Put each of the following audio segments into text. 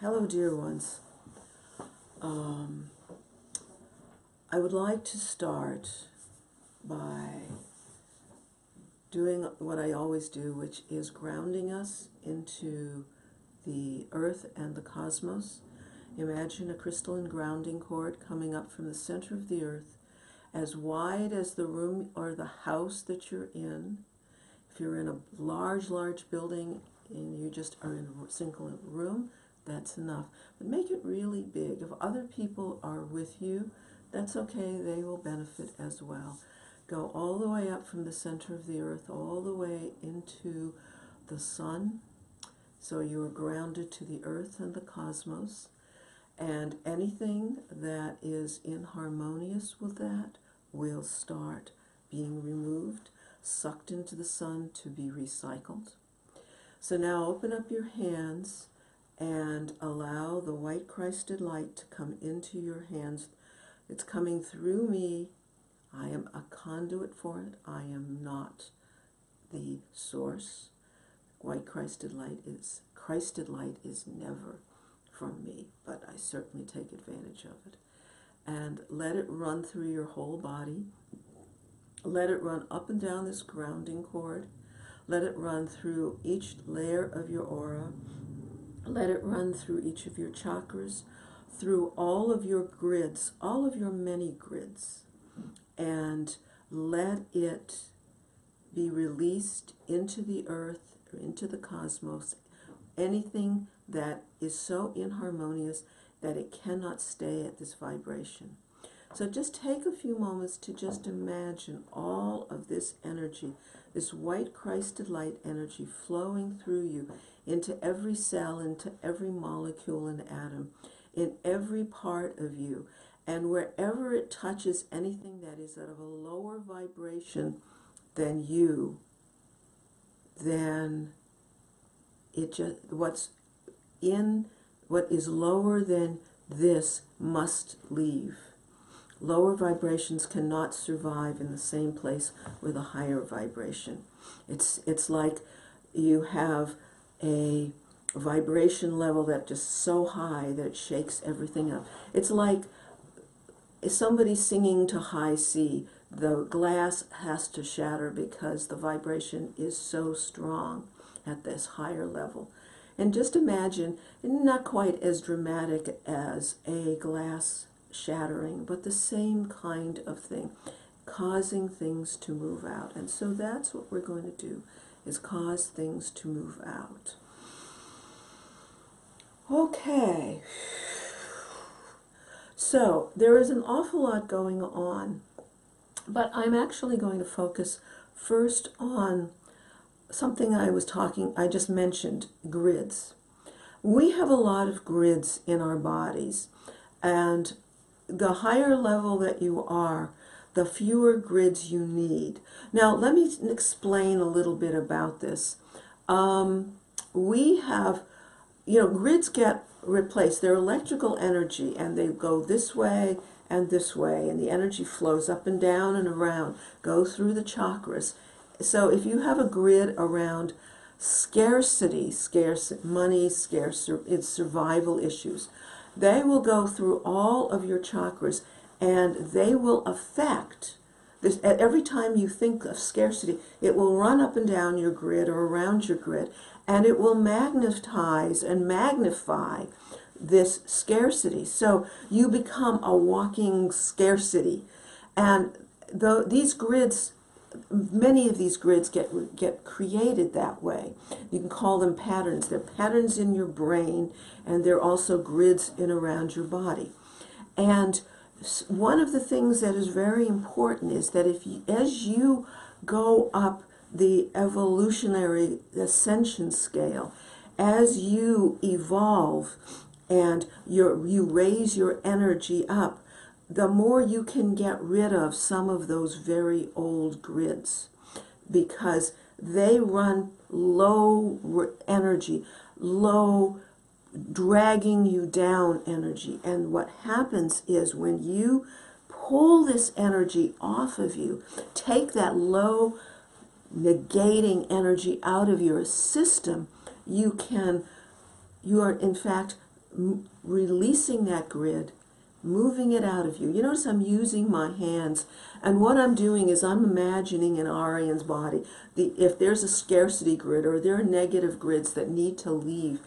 Hello, dear ones. I would like to start by doing what I always do, which is grounding us into the earth and the cosmos. Imagine a crystalline grounding cord coming up from the center of the earth, as wide as the room or the house that you're in. If you're in a large building and you just are in a single room, that's enough. But make it really big. If other people are with you, that's okay. They will benefit as well. Go all the way up from the center of the earth, all the way into the sun. So you are grounded to the earth and the cosmos. And anything that is inharmonious with that will start being removed, sucked into the sun to be recycled. So now open up your hands and allow the white Christed light to come into your hands. It's coming through me. I am a conduit for it. I am not the source. White Christed light is never from me, but I certainly take advantage of it. And let it run through your whole body. Let it run up and down this grounding cord. Let it run through each layer of your aura. Let it run through each of your chakras, through all of your grids, all of your many grids, and let it be released into the earth, or into the cosmos, anything that is so inharmonious that it cannot stay at this vibration. So just take a few moments to just imagine all of this energy, this white Christed light energy flowing through you into every cell, into every molecule and atom, in every part of you. And wherever it touches anything that is of a lower vibration than you, then it just, what is lower than this must leave. Lower vibrations cannot survive in the same place with a higher vibration. It's like you have a vibration level that just so high that it shakes everything up. It's like somebody singing to high C. The glass has to shatter because the vibration is so strong at this higher level. And just imagine, not quite as dramatic as a glass shattering, but the same kind of thing, causing things to move out. And so that's what we're going to do, is cause things to move out. Okay. So there is an awful lot going on, but I'm actually going to focus first on something I just mentioned, grids. We have a lot of grids in our bodies, and the higher level that you are, the fewer grids you need. Now, let me explain a little bit about this. We have, grids get replaced. They're electrical energy, and they go this way, and the energy flows up and down and around, go through the chakras. So if you have a grid around scarcity, scarce money, scarce it's survival issues, they will go through all of your chakras, and they will affect this. Every time you think of scarcity, it will run up and down your grid or around your grid, and it will magnetize and magnify this scarcity. So you become a walking scarcity. And these grids, many of these grids get created that way. You can call them patterns. They're patterns in your brain, and they're also grids in around your body. And one of the things that is very important is that as you go up the evolutionary ascension scale, as you evolve and you raise your energy up, the more you can get rid of some of those very old grids, because they run low energy, low, dragging you down energy. And what happens is when you pull this energy off of you, take that low, negating energy out of your system, you are in fact releasing that grid, moving it out of you. You notice I'm using my hands, and what I'm doing is I'm imagining in Arian's body, if there's a scarcity grid or there are negative grids that need to leave,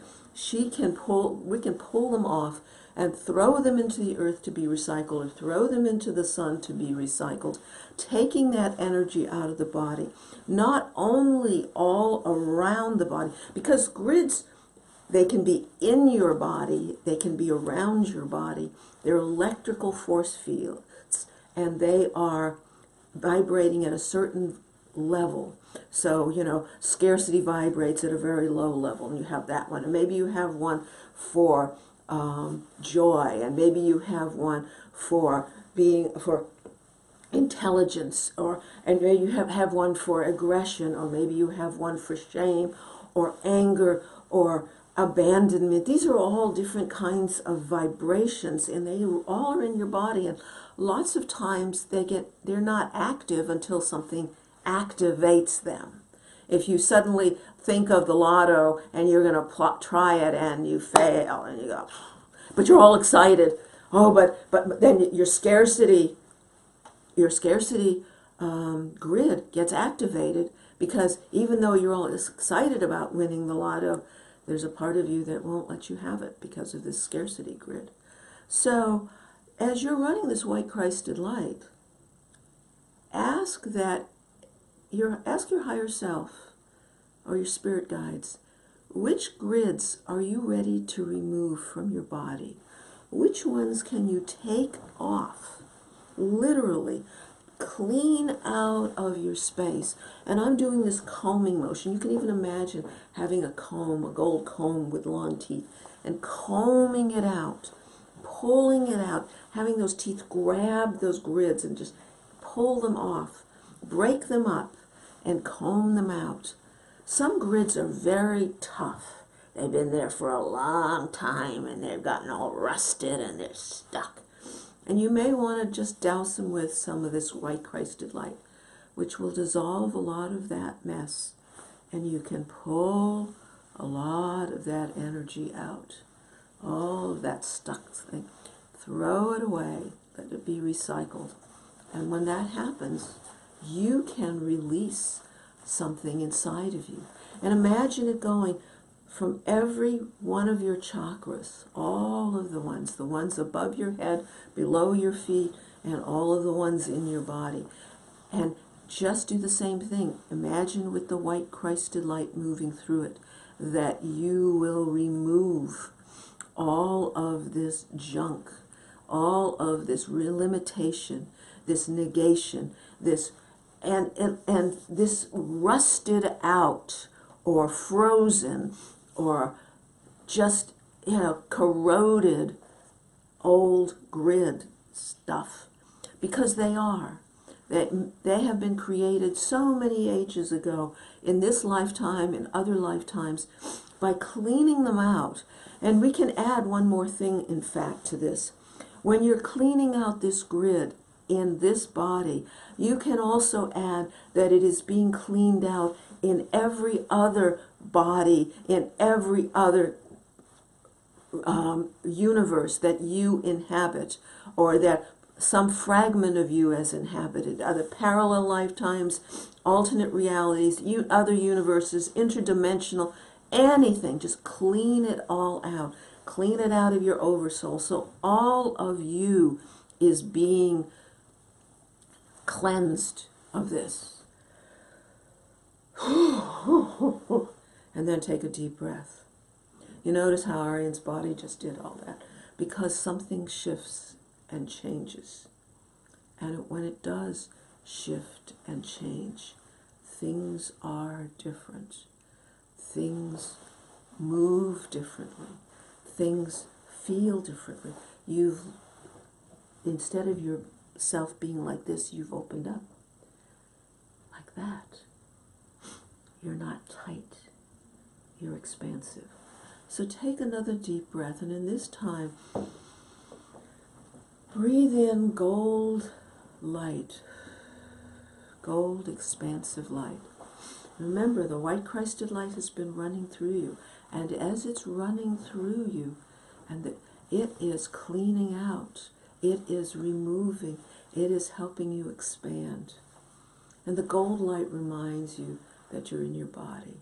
we can pull them off and throw them into the earth to be recycled, or throw them into the sun to be recycled, taking that energy out of the body, not only all around the body, because grids, they can be in your body, they can be around your body. They're electrical force fields, and they are vibrating at a certain level. So, you know, scarcity vibrates at a very low level, and you have that one. And maybe you have one for joy, and maybe you have one for intelligence, and maybe you have one for aggression, or maybe you have one for shame or anger or abandonment. These are all different kinds of vibrations, and they all are in your body, and lots of times they're not active until something activates them. If you suddenly think of the lotto and you're going to try it and you fail and you go, but you're all excited. Oh, but then your scarcity grid gets activated, because even though you're all excited about winning the lotto, there's a part of you that won't let you have it because of this scarcity grid. So as you're running this white Christed light, ask your higher self or your spirit guides, which grids are you ready to remove from your body? Which ones can you take off? Literally, clean out of your space. And I'm doing this combing motion. You can even imagine having a comb, a gold comb with long teeth, and combing it out, pulling it out, having those teeth grab those grids and just pull them off, break them up, and comb them out. Some grids are very tough. They've been there for a long time, and they've gotten all rusted, and they're stuck. And you may want to just douse them with some of this white Christed light, which will dissolve a lot of that mess, and you can pull a lot of that energy out. All of that stuck thing. Throw it away. Let it be recycled. And when that happens, you can release something inside of you. And imagine it going from every one of your chakras, all of the ones above your head, below your feet, and all of the ones in your body. And just do the same thing. Imagine with the white Christed light moving through it, that you will remove all of this junk, all of this limitation, this negation, this and this rusted out or frozen or just, corroded old grid stuff, because they are. They have been created so many ages ago, in this lifetime, in other lifetimes, by cleaning them out. And we can add one more thing, in fact, to this. When you're cleaning out this grid in this body, you can also add that it is being cleaned out in every other body, in every other universe that you inhabit, or that some fragment of you has inhabited, other parallel lifetimes, alternate realities, other universes, interdimensional, anything. Just clean it all out. Clean it out of your oversoul. So all of you is being cleansed of this. And then take a deep breath. You notice how Arian's body just did all that, because something shifts and changes. And when it does shift and change, things are different. Things move differently. Things feel differently. Instead of yourself being like this, you've opened up. Like that. You're not tight. You're expansive. So take another deep breath, and in this time, breathe in gold light, gold expansive light. Remember, the white Christed light has been running through you, and as it's running through you, and that it is cleaning out, it is removing, it is helping you expand. And the gold light reminds you that you're in your body.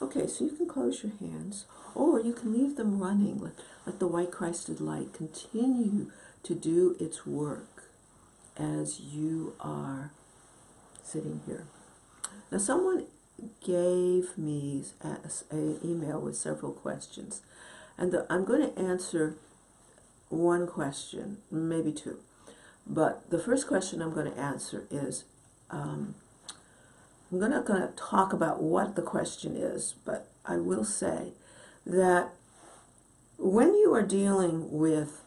Okay, so you can close your hands, or you can leave them running. Let the white Christed light continue to do its work as you are sitting here. Now, someone gave me an email with several questions, and I'm going to answer one question, maybe two. But the first question I'm going to answer is, I'm going to talk about what the question is, but I will say that when you are dealing with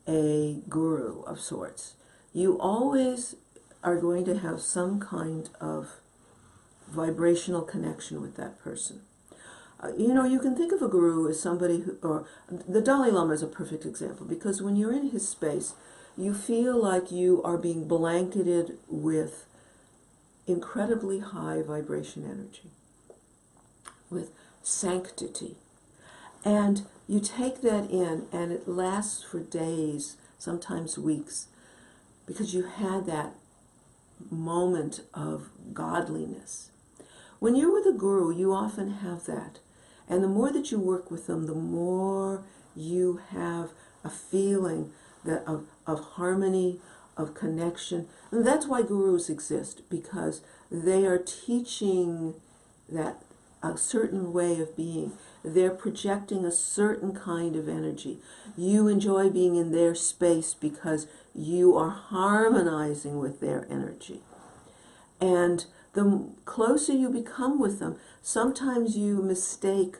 a guru of sorts, you always are going to have some kind of vibrational connection with that person. You can think of a guru as somebody who, or the Dalai Lama is a perfect example, because when you're in his space, you feel like you are being blanketed with incredibly high vibration energy, with sanctity. And you take that in, and it lasts for days, sometimes weeks, because you had that moment of godliness. When you're with a guru, you often have that. And the more that you work with them, the more you have a feeling that of harmony, of connection. And that's why gurus exist, because they are teaching that a certain way of being. They're projecting a certain kind of energy. You enjoy being in their space because you are harmonizing with their energy. And the closer you become with them, sometimes you mistake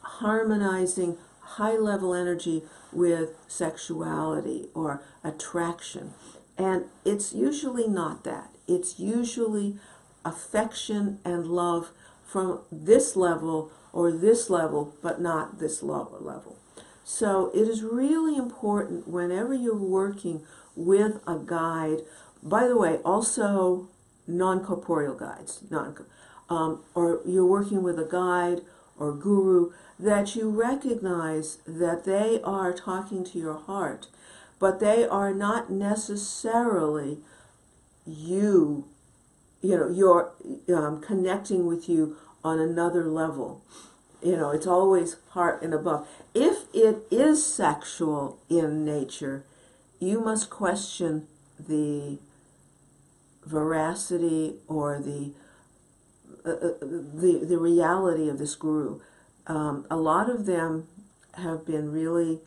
harmonizing high-level energy with sexuality or attraction. And it's usually not that. It's usually affection and love from this level or this level, but not this lower level. So it is really important whenever you're working with a guide, by the way, also non-corporeal guides, or you're working with a guide or guru, that you recognize that they are talking to your heart, but they are not necessarily you're connecting with you on another level. It's always heart and above. If it is sexual in nature, you must question the veracity or the reality of this guru. A lot of them have been really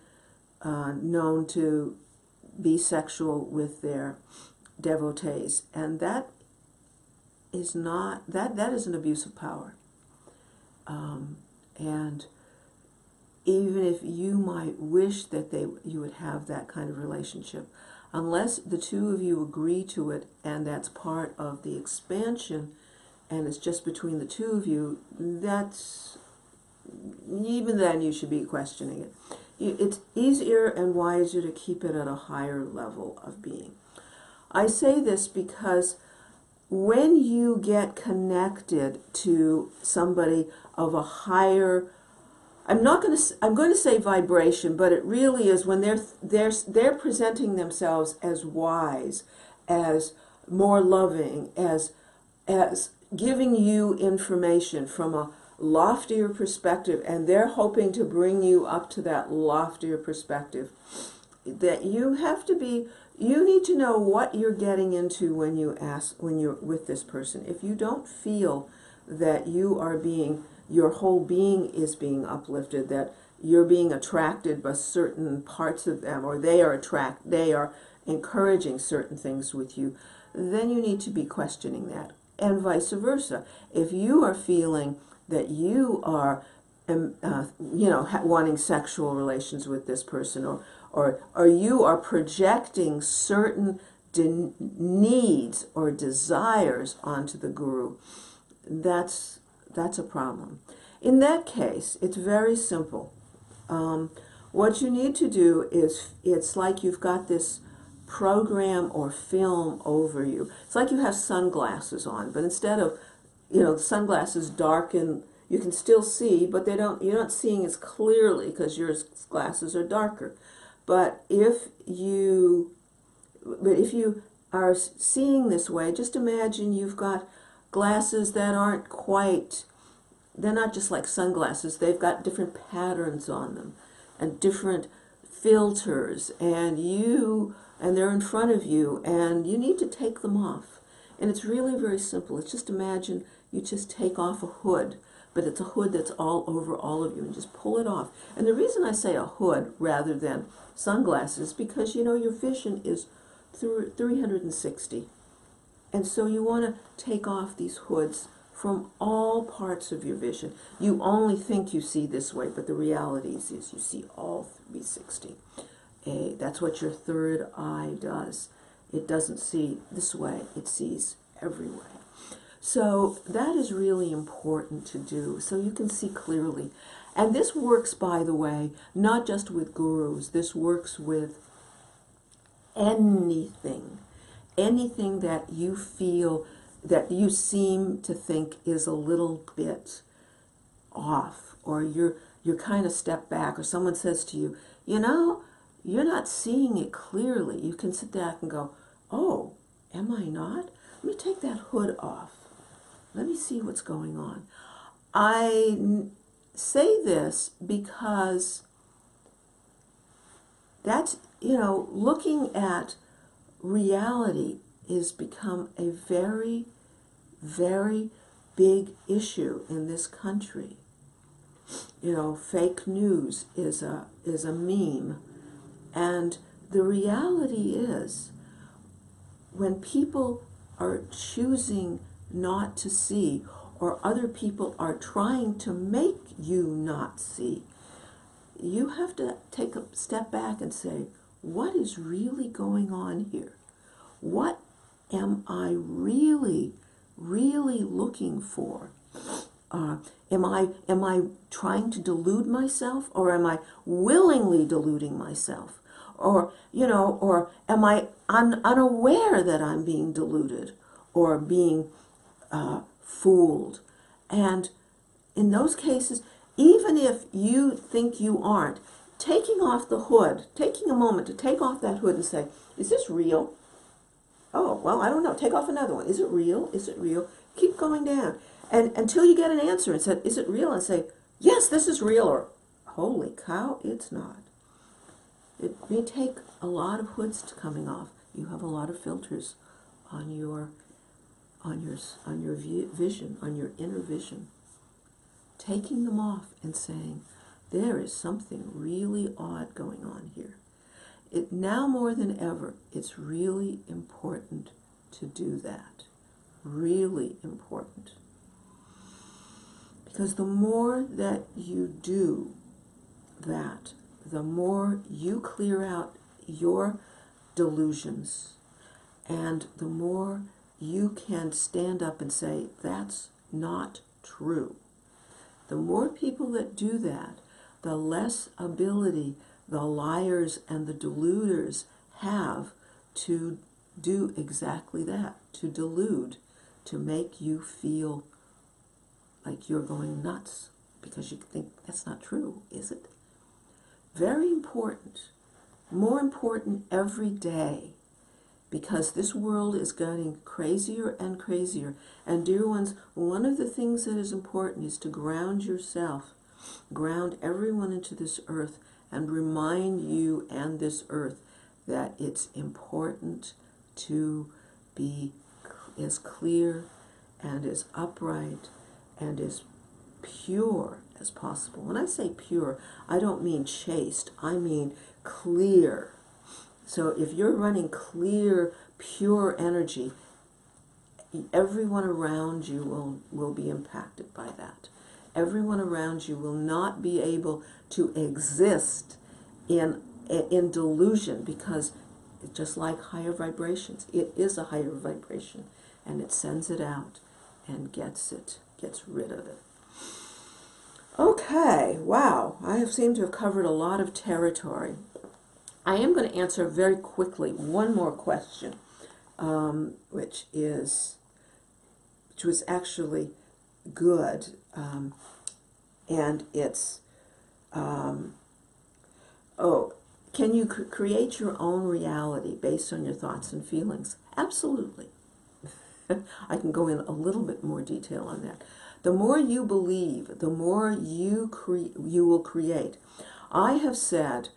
known to be sexual with their devotees, and that is not that is an abuse of power. And even if you might wish that you would have that kind of relationship, unless the two of you agree to it, and that's part of the expansion, and it's just between the two of you, even then you should be questioning it. It's easier and wiser to keep it at a higher level of being. I say this because when you get connected to somebody of a higher, I'm going to say vibration, but it really is when they're presenting themselves as wise, as more loving, as giving you information from a loftier perspective, and they're hoping to bring you up to that loftier perspective. That you need to know what you're getting into when you're with this person. If you don't feel that your whole being is being uplifted, that you're being attracted by certain parts of them, or they are encouraging certain things with you, then you need to be questioning that. And vice versa. If you are feeling that you are wanting sexual relations with this person, or you are projecting certain needs or desires onto the guru, that's a problem. In that case, it's very simple. What you need to do is, it's like you've got this program or film over you. It's like you have sunglasses on, but instead of, the sunglasses darken you can still see, but you're not seeing as clearly because your glasses are darker. But if you are seeing this way, just imagine you've got glasses that aren't quite, they're not just like sunglasses, they've got different patterns on them and different filters, and they're in front of you, and you need to take them off. And it's really very simple. It's just imagine you just take off a hood, but it's a hood that's all over all of you, and just pull it off. And the reason I say a hood rather than sunglasses, because your vision is through 360. And so you want to take off these hoods from all parts of your vision. You only think you see this way, but the reality is you see all 360. That's what your third eye does. It doesn't see this way, it sees every way. So that is really important to do, so you can see clearly. And this works, by the way, not just with gurus. This works with anything that you feel, that you seem to think is a little bit off, or you're kind of step back, or someone says to you, you're not seeing it clearly. You can sit back and go, oh, am I not? Let me take that hood off. Let me see what's going on. I say this because that's, looking at reality is become a very, very big issue in this country. Fake news is a meme. And the reality is, when people are choosing not to see, or other people are trying to make you not see, you have to take a step back and say, what is really going on here? What am I really, really looking for? Am I trying to delude myself, or am I willingly deluding myself? Or am I unaware that I'm being deluded or being fooled? And in those cases, even if you think you aren't, taking off the hood, taking a moment to take off that hood and say, is this real? Oh, well, I don't know. Take off another one. Is it real? Is it real? Keep going down. And until you get an answer and say, is it real? And say, yes, this is real, or holy cow, it's not. It may take a lot of hoods coming off. You have a lot of filters on your vision, on your inner vision. Taking them off and saying, there is something really odd going on here. Now more than ever, it's really important to do that. Really important. Because the more that you do that, the more you clear out your delusions, and the more you can stand up and say, that's not true. The more people that do that, the less ability the liars and the deluders have to do exactly that, to delude, to make you feel like you're going nuts because you think that's not true, is it? Very important, more important every day, because this world is getting crazier and crazier. And dear ones, one of the things that is important is to ground yourself, ground everyone into this earth, and remind you and this earth that it's important to be as clear and as upright and as pure as possible. When I say pure, I don't mean chaste, I mean clear. So if you're running clear, pure energy, everyone around you will be impacted by that. Everyone around you will not be able to exist in delusion, because just like higher vibrations, it is a higher vibration, and it sends it out and gets rid of it. Okay, wow, I have seemed to have covered a lot of territory. I am going to answer very quickly one more question, which was actually good. And it's, can you create your own reality based on your thoughts and feelings? Absolutely. I can go in a little bit more detail on that. The more you believe, the more you will create. I have said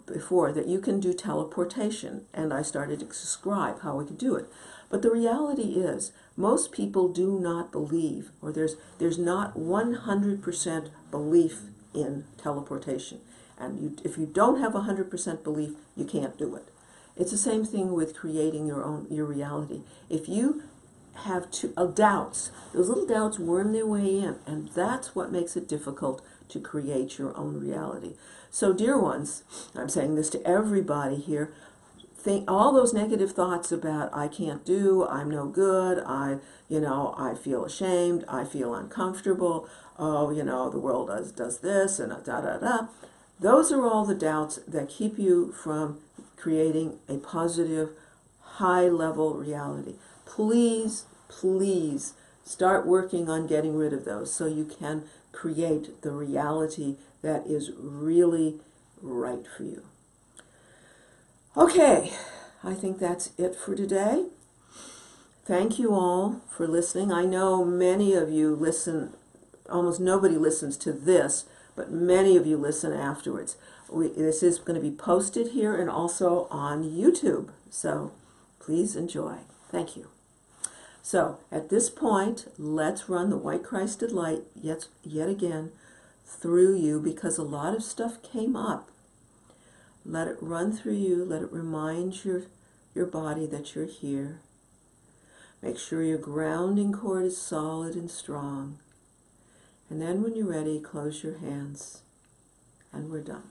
before that you can do teleportation, and I started to describe how we could do it. But the reality is, most people do not believe, or there's not 100% belief in teleportation. And if you don't have 100% belief, you can't do it. It's the same thing with creating your reality. If you have doubts, those little doubts worm their way in, and that's what makes it difficult to create your own reality. So, dear ones, I'm saying this to everybody here, think all those negative thoughts about I can't do, I'm no good, I feel ashamed, I feel uncomfortable, oh, the world does this, and da da da. Those are all the doubts that keep you from creating a positive, high-level reality. Please, please start working on getting rid of those so you can create the reality that is really right for you. Okay, I think that's it for today. Thank you all for listening. I know many of you listen, almost nobody listens to this, but many of you listen afterwards. This is going to be posted here and also on YouTube, so please enjoy. Thank you. So at this point, let's run the white Christed light yet again through you, because a lot of stuff came up. Let it run through you. Let it remind your body that you're here. Make sure your grounding cord is solid and strong. And then when you're ready, close your hands, and we're done.